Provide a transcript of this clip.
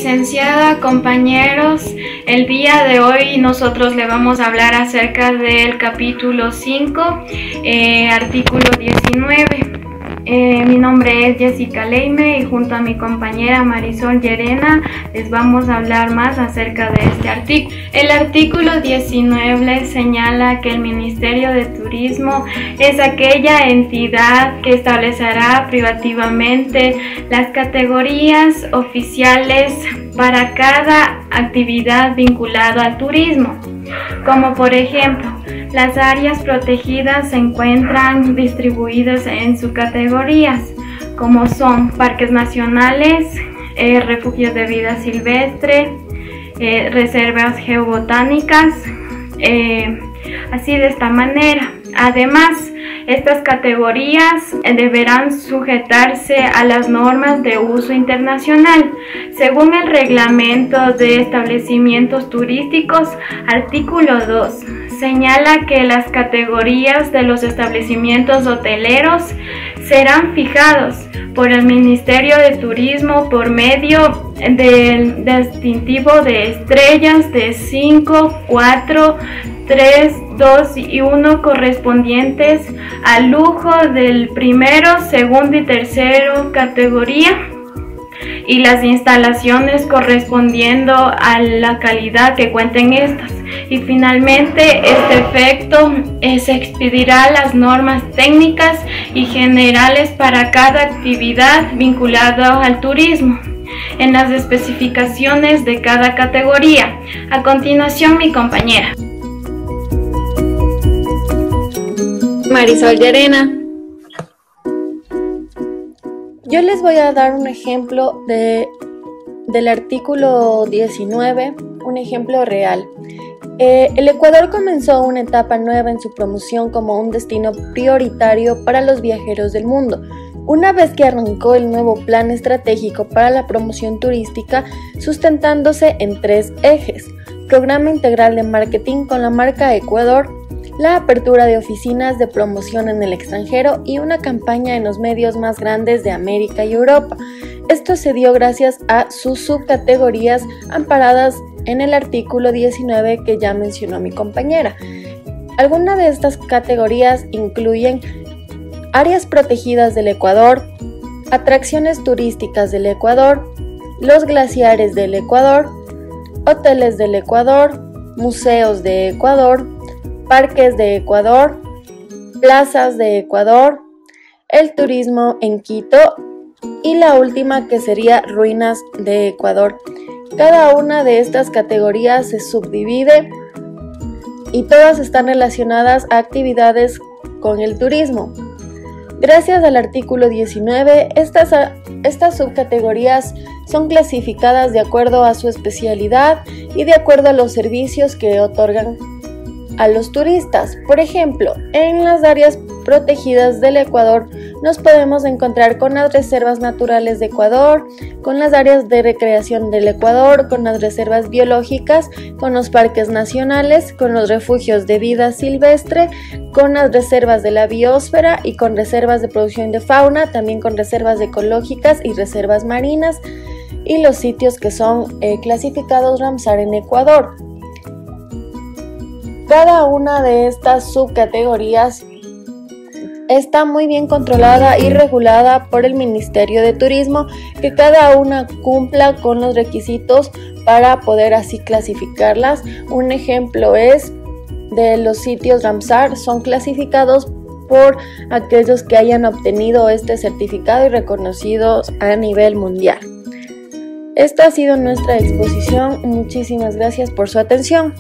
licenciada, compañeros, el día de hoy nosotros le vamos a hablar acerca del capítulo 5, artículo 19. Mi nombre es Jessica Leime y junto a mi compañera Marisol Llerena les vamos a hablar más acerca de este artículo. El artículo 19 señala que el Ministerio de Turismo es aquella entidad que establecerá privativamente las categorías oficiales para cada actividad vinculada al turismo, como por ejemplo, las áreas protegidas se encuentran distribuidas en subcategorías, como son parques nacionales, refugios de vida silvestre, reservas geobotánicas, así de esta manera. Además, estas categorías deberán sujetarse a las normas de uso internacional. Según el Reglamento de Establecimientos Turísticos, artículo 2, señala que las categorías de los establecimientos hoteleros serán fijados por el Ministerio de Turismo por medio del distintivo de estrellas de 5, 4, 3, 2 y 1 correspondientes al lujo del primero, segundo y tercero categoría, y las instalaciones correspondiendo a la calidad que cuenten estas. Y finalmente, este efecto se expedirá las normas técnicas y generales para cada actividad vinculada al turismo en las especificaciones de cada categoría. A continuación, mi compañera Marisol Llerena. Yo les voy a dar un ejemplo del artículo 19, un ejemplo real. El Ecuador comenzó una etapa nueva en su promoción como un destino prioritario para los viajeros del mundo. Una vez que arrancó el nuevo plan estratégico para la promoción turística, sustentándose en 3 ejes: programa integral de marketing con la marca Ecuador, la apertura de oficinas de promoción en el extranjero y una campaña en los medios más grandes de América y Europa. Esto se dio gracias a sus subcategorías amparadas en el artículo 19 que ya mencionó mi compañera. Algunas de estas categorías incluyen áreas protegidas del Ecuador, atracciones turísticas del Ecuador, los glaciares del Ecuador, hoteles del Ecuador, museos de Ecuador, parques de Ecuador, plazas de Ecuador, el turismo en Quito y la última que sería ruinas de Ecuador. Cada una de estas categorías se subdivide y todas están relacionadas a actividades con el turismo. Gracias al artículo 19, estas subcategorías son clasificadas de acuerdo a su especialidad y de acuerdo a los servicios que otorgan a los turistas. Por ejemplo, en las áreas protegidas del Ecuador nos podemos encontrar con las reservas naturales de Ecuador, con las áreas de recreación del Ecuador, con las reservas biológicas, con los parques nacionales, con los refugios de vida silvestre, con las reservas de la biosfera y con reservas de producción de fauna, también con reservas ecológicas y reservas marinas, y los sitios que son clasificados Ramsar en Ecuador. Cada una de estas subcategorías está muy bien controlada y regulada por el Ministerio de Turismo, que cada una cumpla con los requisitos para poder así clasificarlas. Un ejemplo es de los sitios Ramsar, son clasificados por aquellos que hayan obtenido este certificado y reconocidos a nivel mundial. Esta ha sido nuestra exposición. Muchísimas gracias por su atención.